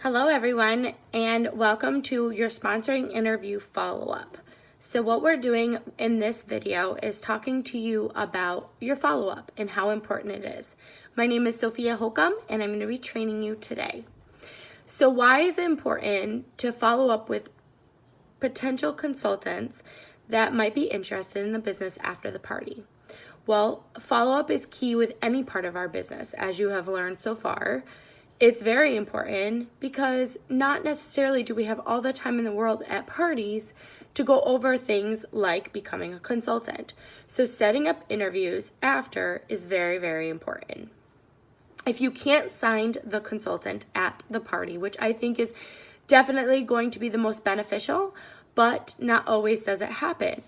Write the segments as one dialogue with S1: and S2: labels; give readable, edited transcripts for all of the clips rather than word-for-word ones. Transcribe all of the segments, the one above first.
S1: Hello, everyone, and welcome to your sponsoring interview follow-up. So what we're doing in this video is talking to you about your follow-up and how important it is. My name is Sophia Holcomb, and I'm going to be training you today. So why is it important to follow up with potential consultants that might be interested in the business after the party? Well, follow-up is key with any part of our business, as you have learned so far. It's very important because not necessarily do we have all the time in the world at parties to go over things like becoming a consultant. So setting up interviews after is very, very important. If you can't sign the consultant at the party, which I think is definitely going to be the most beneficial, but not always does it happen.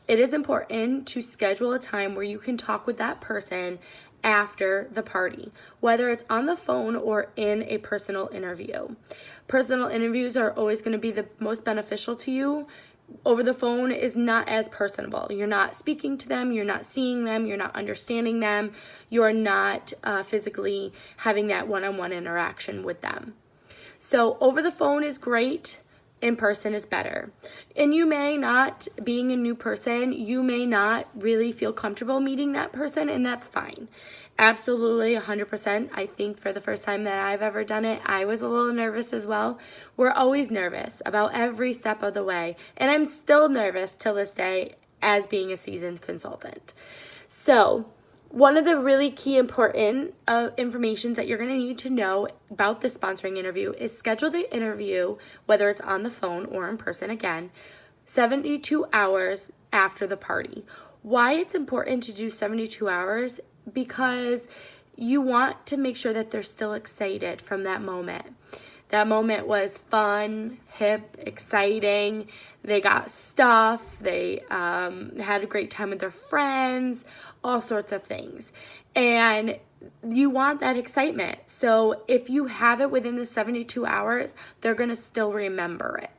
S1: It is important to schedule a time where you can talk with that person after the party, whether it's on the phone or in a personal interview. Personal interviews are always going to be the most beneficial to you. Over the phone is not as personable. You're not speaking to them, you're not seeing them, you're not understanding them, you're not physically having that one-on-one interaction with them. So over the phone is great. In person is better. And you may not, being a new person, you may not really feel comfortable meeting that person, and that's fine. Absolutely, 100%. I think for the first time that I've ever done it, I was a little nervous as well. We're always nervous about every step of the way, and I'm still nervous till this day as being a seasoned consultant. So, one of the really key important information that you're going to need to know about the sponsoring interview is schedule the interview, whether it's on the phone or in person again, 72 hours after the party. Why it's important to do 72 hours? Because you want to make sure that they're still excited from that moment. That moment was fun, hip, exciting. They got stuff. They had a great time with their friends, all sorts of things. And you want that excitement. So if you have it within the 72 hours, they're going to still remember it.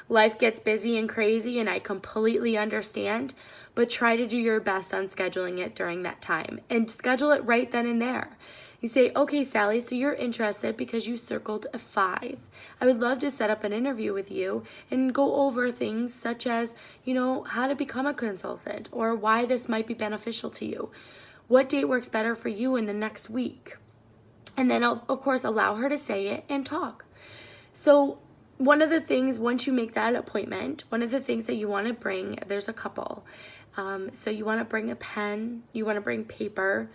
S1: Life gets busy and crazy, and I completely understand, but try to do your best on scheduling it during that time and schedule it right then and there. You say, okay, Sally, so you're interested because you circled a 5. I would love to set up an interview with you and go over things such as, how to become a consultant or why this might be beneficial to you. What date works better for you in the next week? And then, of course, allow her to say it and talk. So one of the things, once you make that appointment, one of the things that you want to bring, there's a couple. So you want to bring a pen, you want to bring paper,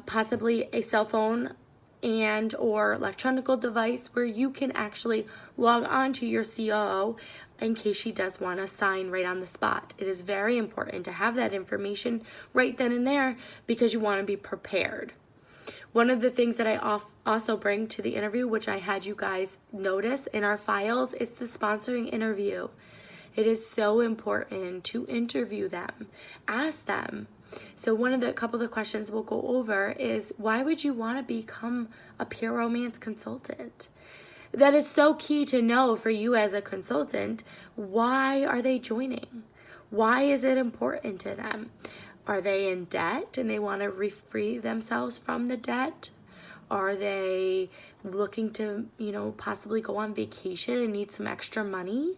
S1: possibly a cell phone and or electronic device where you can actually log on to your COO in case she does want to sign right on the spot. It is very important to have that information right then and there because you want to be prepared. One of the things that I also bring to the interview, which I had you guys notice in our files, is the sponsoring interview. It is so important to interview them, ask them. So couple of the questions we'll go over is, why would you want to become a peer romance consultant? That is so key to know for you as a consultant. Why are they joining? Why is it important to them? Are they in debt and they want to free themselves from the debt? Are they looking to, possibly go on vacation and need some extra money?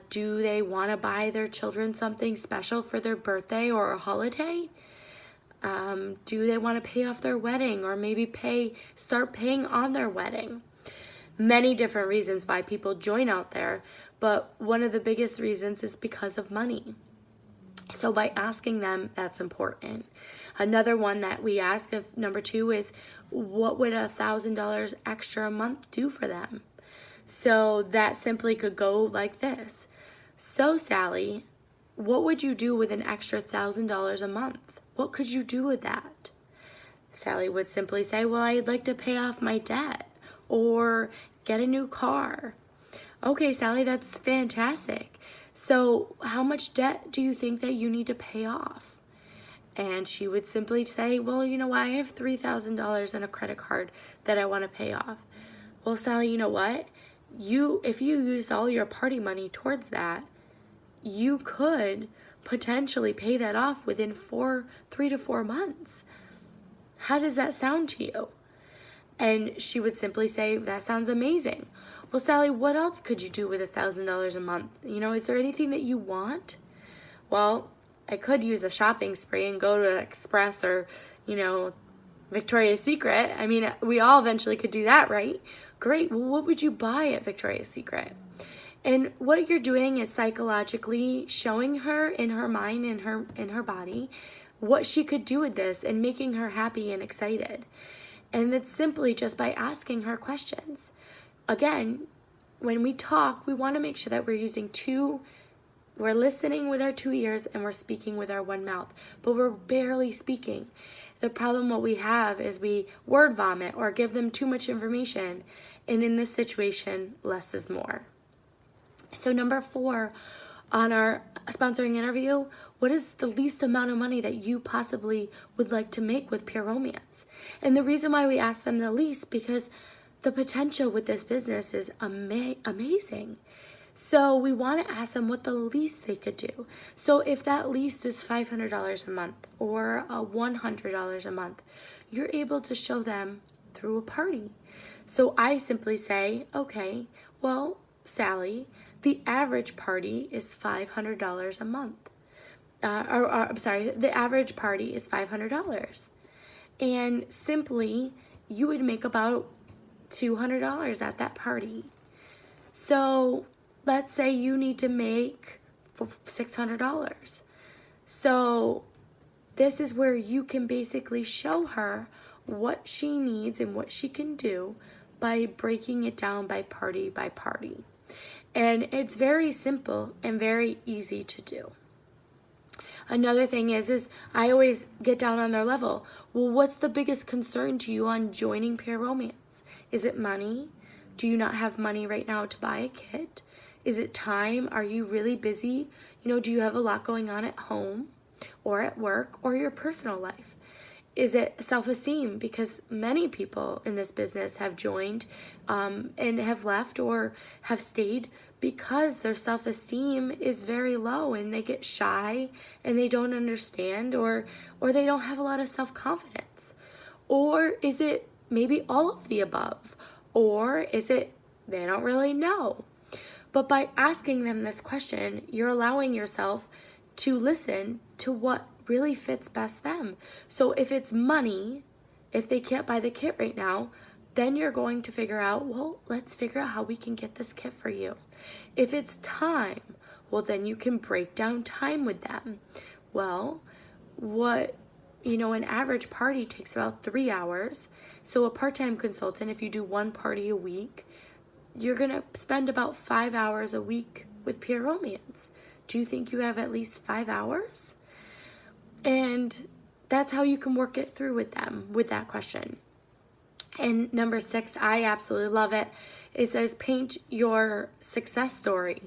S1: Do they want to buy their children something special for their birthday or a holiday? Do they want to pay off their wedding or maybe start paying on their wedding? Many different reasons why people join out there, but one of the biggest reasons is because of money. So by asking them, that's important. Another one that we ask of number 2 is, what would $1,000 extra a month do for them? So that simply could go like this. So Sally, what would you do with an extra $1,000 a month? What could you do with that? Sally would simply say, well, I'd like to pay off my debt or get a new car. Okay, Sally, that's fantastic. So how much debt do you think that you need to pay off? And she would simply say, well, I have $3,000 in a credit card that I want to pay off. Well, Sally, you know what? If you used all your party money towards that, you could potentially pay that off within 3 to 4 months. How does that sound to you? And she would simply say, that sounds amazing. Well, Sally, what else could you do with $1,000 a month? Is there anything that you want? Well, I could use a shopping spree and go to Express or, Victoria's Secret. I mean, we all eventually could do that, right? Great. Well, what would you buy at Victoria's Secret? And what you're doing is psychologically showing her in her mind, in her body, what she could do with this and making her happy and excited. And it's simply just by asking her questions. Again, when we talk, we want to make sure that we're listening with our 2 ears and we're speaking with our one mouth, but we're barely speaking. The problem what we have is we word vomit or give them too much information. And in this situation, less is more. So number 4 on our sponsoring interview, what is the least amount of money that you possibly would like to make with Pure Romance? And the reason why we ask them the least, because the potential with this business is amazing. So we want to ask them what the least they could do. So if that least is $500 a month or $100 a month, you're able to show them through a party. So I simply say, okay, well, Sally, the average party is $500 a month. The average party is $500. And simply, you would make about $200 at that party. So let's say you need to make $600. So this is where you can basically show her what she needs and what she can do by breaking it down by party. And it's very simple and very easy to do. Another thing is I always get down on their level. Well, what's the biggest concern to you on joining Pure Romance? Is it money? Do you not have money right now to buy a kit? Is it time? Are you really busy? Do you have a lot going on at home or at work or your personal life? Is it self-esteem? Because many people in this business have joined and have left or have stayed because their self-esteem is very low and they get shy and they don't understand or they don't have a lot of self-confidence. Or is it maybe all of the above? Or is it they don't really know? But by asking them this question, you're allowing yourself to listen to what really fits best them. So if it's money, if they can't buy the kit right now, then you're going to figure out, well, let's figure out how we can get this kit for you. If it's time, well, then you can break down time with them. Well, an average party takes about 3 hours. So a part-time consultant, if you do one party a week, you're going to spend about 5 hours a week with Pure Romance. Do you think you have at least 5 hours? And that's how you can work it through with them with that question. And number 6, I absolutely love it. It says paint your success story.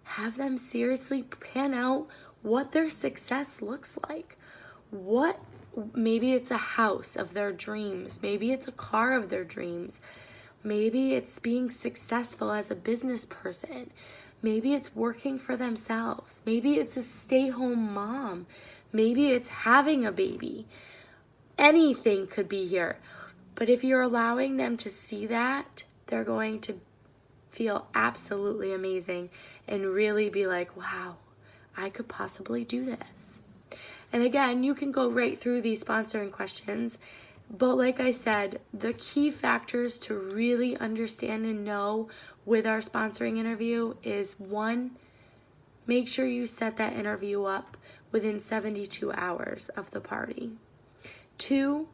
S1: Have them seriously pan out what their success looks like. Maybe it's a house of their dreams. Maybe it's a car of their dreams. Maybe it's being successful as a business person. Maybe it's working for themselves. Maybe it's a stay-home mom. Maybe it's having a baby. Anything could be here. But if you're allowing them to see that, they're going to feel absolutely amazing and really be like, wow, I could possibly do this. And again, you can go right through these sponsoring questions. But like I said, the key factors to really understand and know with our sponsoring interview is 1, make sure you set that interview up within 72 hours of the party. 2,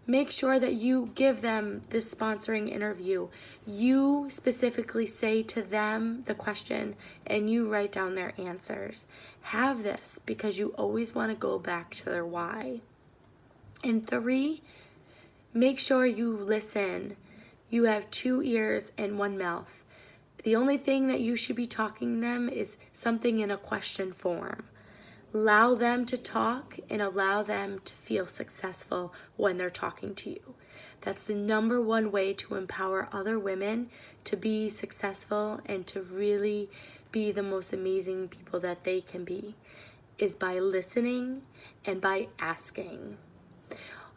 S1: make sure that you give them this sponsoring interview. You specifically say to them the question and you write down their answers. Have this because you always want to go back to their why. And 3, make sure you listen. You have 2 ears and 1 mouth. The only thing that you should be talking them is something in a question form. Allow them to talk and allow them to feel successful when they're talking to you. That's the number 1 way to empower other women to be successful and to really be the most amazing people that they can be, is by listening and by asking.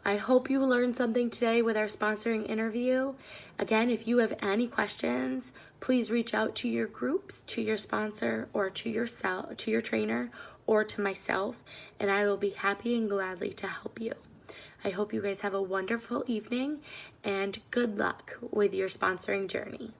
S1: I hope you learned something today with our sponsoring interview. Again, if you have any questions, please reach out to your groups, to your sponsor, or to your trainer, or to myself, and I will be happy and gladly to help you. I hope you guys have a wonderful evening, and good luck with your sponsoring journey.